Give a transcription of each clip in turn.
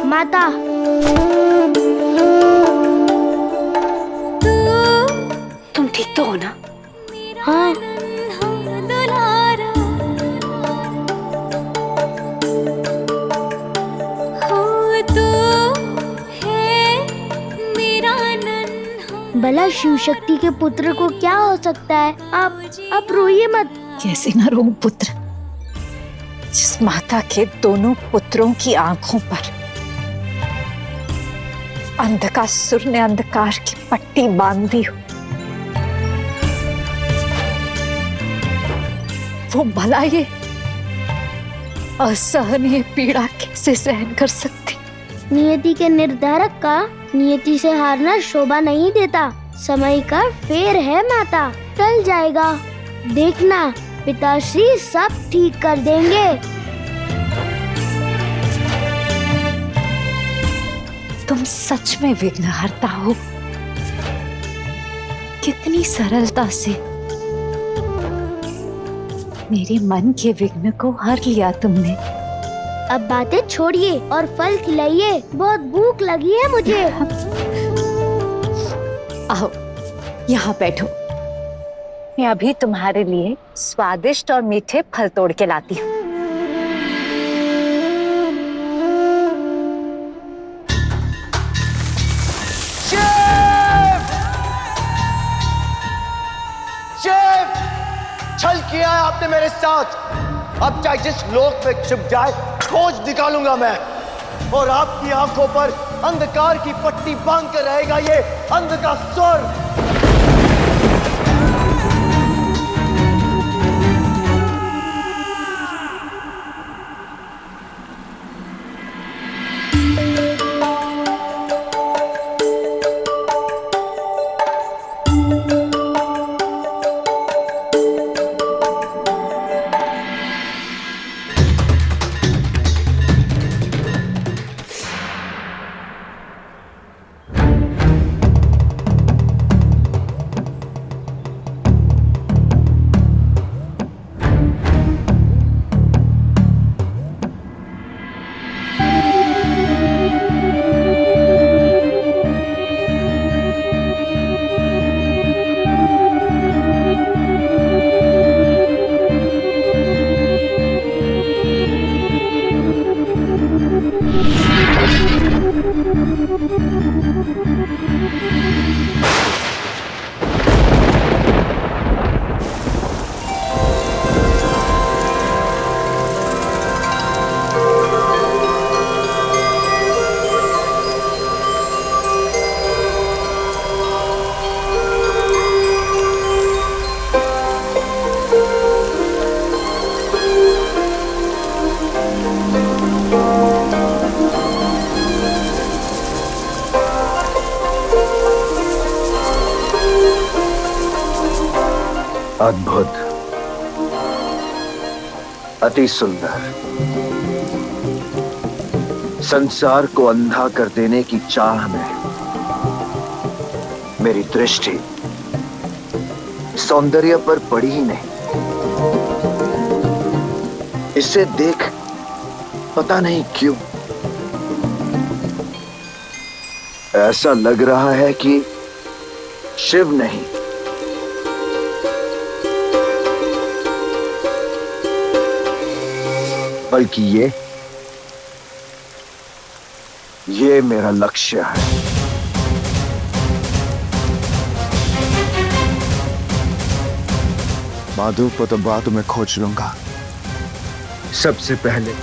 माता, तुम ठीक तो हो ना? हाँ। भला शिव शक्ति के पुत्र को क्या हो सकता है? आप रोइए मत। कैसे ना रो पुत्र, जिस माता के दोनों पुत्रों की आंखों पर अंधकासुर ने अंधकार की पट्टी बांध दी हो, वो भला ये असहनीय पीड़ा कैसे सहन कर सकती? नियति के निर्धारक का नियति से हारना शोभा नहीं देता। समय का फेर है माता, टल जाएगा। देखना, पिताश्री सब ठीक कर देंगे। तुम सच में विघ्नहर्ता हो। कितनी सरलता से मेरे मन के विघ्न को हर लिया तुमने। अब बातें छोड़िए और फल खिलाइए, बहुत भूख लगी है मुझे। आओ, यहाँ बैठो। मैं अभी तुम्हारे लिए स्वादिष्ट और मीठे फल तोड़ के लाती हूँ। शिव! छल किया है आपने मेरे साथ। अब चाहे जिस लोक में छिप जाए, खोज निकालूंगा मैं। और आपकी आंखों पर अंधकार की पट्टी बांध कर रहेगा ये अंधकासुर। अद्भुत, अति सुंदर, संसार को अंधा कर देने की चाह में मेरी दृष्टि सौंदर्य पर पड़ी ही नहीं। इसे देख पता नहीं क्यों ऐसा लग रहा है कि शिव नहीं, बल्कि ये मेरा लक्ष्य है। माधु को तो बात में खोज लूंगा। सबसे पहले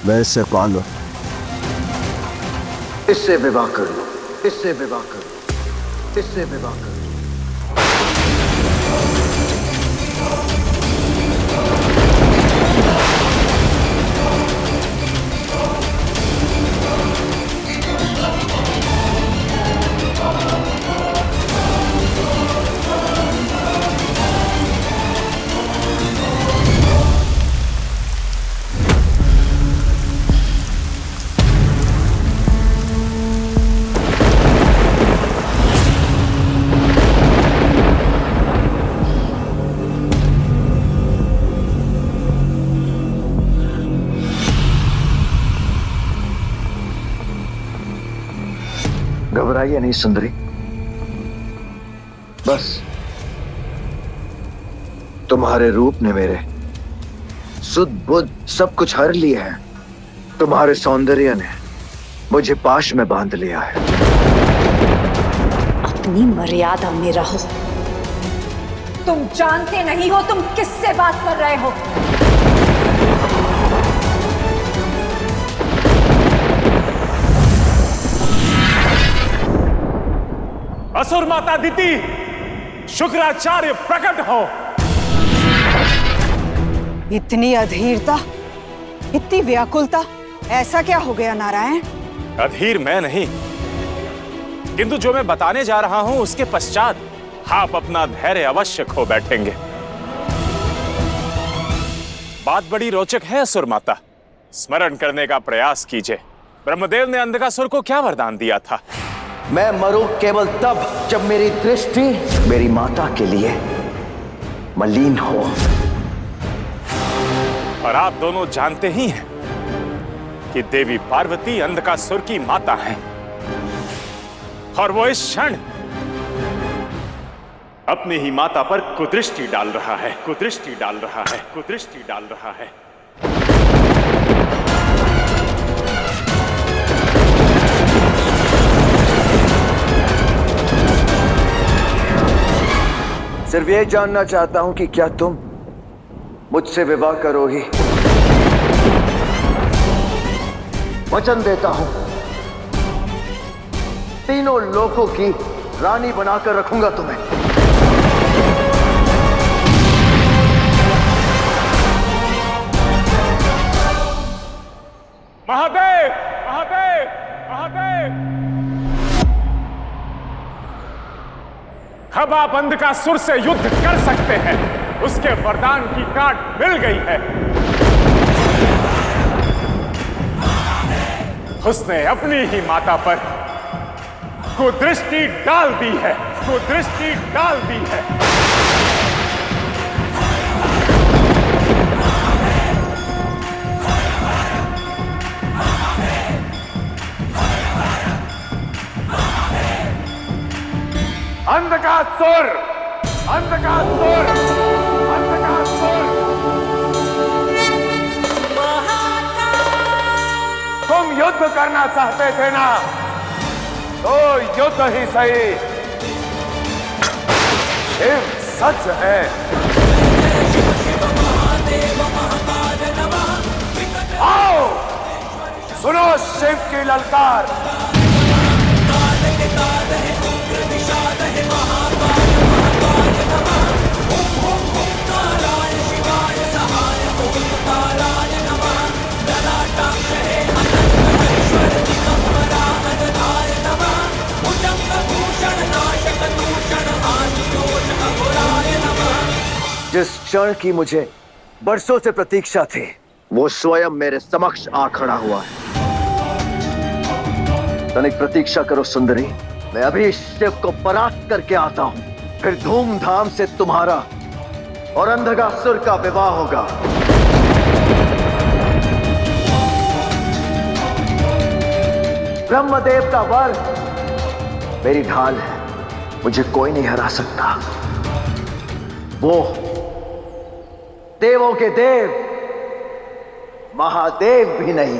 मैं इससे पालो। इससे विवाह कर लो, इससे विवाह कर लो, इससे विवाह कर लो। घबराइए नहीं सुंदरी, बस तुम्हारे रूप ने मेरे सुध बुध सब कुछ हर लिया है। तुम्हारे सौंदर्य ने मुझे पाश में बांध लिया है। अपनी मर्यादा में रहो। तुम जानते नहीं हो तुम किससे बात कर रहे हो। असुर माता दिति, शुक्राचार्य प्रकट हो। इतनी अधीरता, इतनी व्याकुलता, ऐसा क्या हो गया नारायण? अधीर मैं नहीं, किंतु जो मैं बताने जा रहा हूं उसके पश्चात आप अपना धैर्य अवश्य खो बैठेंगे। बात बड़ी रोचक है असुर माता, स्मरण करने का प्रयास कीजिए। ब्रह्मदेव ने अंधकासुर को क्या वरदान दिया था? मैं मरूं केवल तब जब मेरी दृष्टि मेरी माता के लिए मलिन हो। और आप दोनों जानते ही हैं कि देवी पार्वती अंधकासुर की माता हैं, और वो इस क्षण अपनी ही माता पर कुदृष्टि डाल रहा है, कुदृष्टि डाल रहा है, कुदृष्टि डाल रहा है। सिर्फ ये जानना चाहता हूं कि क्या तुम मुझसे विवाह करोगी? वचन देता हूं, तीनों लोकों की रानी बनाकर रखूंगा तुम्हें। महादेव, महादेव, महादेव, अब आप अंधकासुर से युद्ध कर सकते हैं। उसके वरदान की काट मिल गई है। उसने अपनी ही माता पर कुदृष्टि डाल दी है, कुदृष्टि डाल दी है। अंधकासुर, अंधकासुर, अंधकासुर, तुम युद्ध करना चाहते थे ना, तो युद्ध ही सही। शिव सच है। आओ सुनो शिव की ललकार। जिस क्षण की मुझे बरसों से प्रतीक्षा थी, वो स्वयं मेरे समक्ष आ खड़ा हुआ है। तनिक प्रतीक्षा करो सुंदरी, मैं अभी शिव को परास्त करके आता हूं, फिर धूमधाम से तुम्हारा और अंधकासुर का विवाह होगा। ब्रह्मदेव का वर मेरी ढाल है, मुझे कोई नहीं हरा सकता। वो देवों के देव महादेव भी नहीं।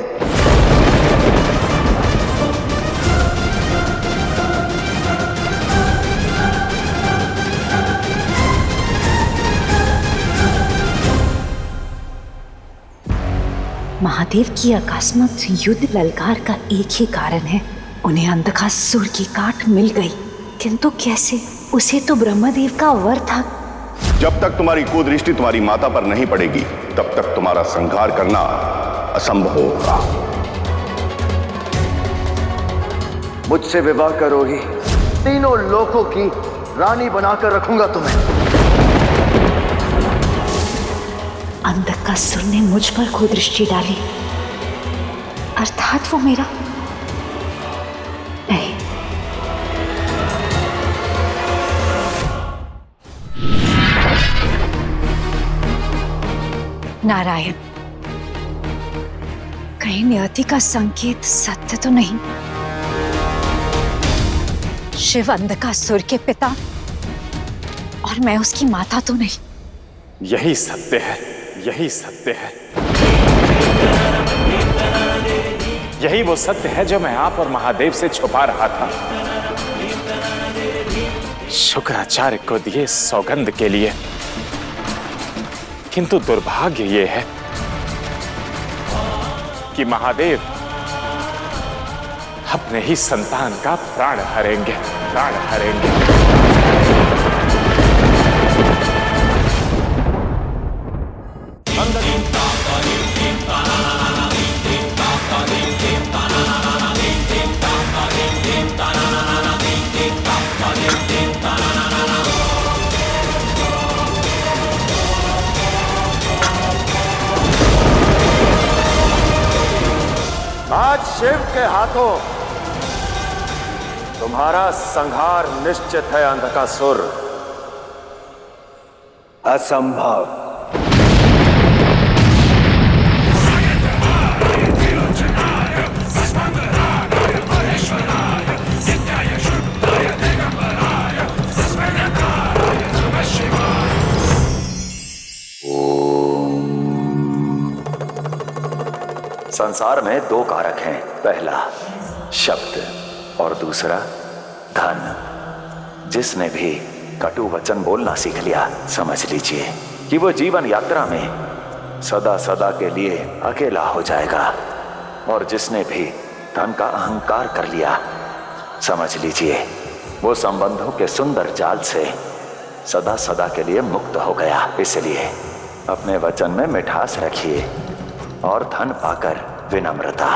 महादेव की अकस्मात युद्ध ललकार का एक ही कारण है, उन्हें अंधकासुर की काट मिल गई। किंतु कैसे? उसे तो ब्रह्मदेव का वर था। जब तक तुम्हारी कुदृष्टि तुम्हारी माता पर नहीं पड़ेगी, तब तक तुम्हारा संहार करना असंभव होगा। मुझसे विवाह करोगी, तीनों लोकों की रानी बनाकर रखूंगा तुम्हें। अंधकासुर ने मुझ पर कुदृष्टि डाली, अर्थात वो मेरा नहीं। नारायण, कहीं नियति का संकेत सत्य तो नहीं? शिव अंधकासुर के पिता और मैं उसकी माता तो नहीं। यही सत्य है, यही सत्य है। यही वो सत्य है जो मैं आप और महादेव से छुपा रहा था। शुक्राचार्य को दिए सौगंध के लिए। किंतु दुर्भाग्य ये है कि महादेव अपने ही संतान का प्राण हरेंगे, प्राण हरेंगे। आज शिव के हाथों तुम्हारा संहार निश्चित है अंधकासुर। असंभव। संसार में दो कारक हैं, पहला शब्द और दूसरा धन। जिसने भी कटु वचन बोलना सीख लिया, समझ लीजिए कि वो जीवन यात्रा में सदा सदा के लिए अकेला हो जाएगा। और जिसने भी धन का अहंकार कर लिया, समझ लीजिए वो संबंधों के सुंदर जाल से सदा सदा के लिए मुक्त हो गया। इसलिए अपने वचन में मिठास रखिए और धन पाकर विनम्रता।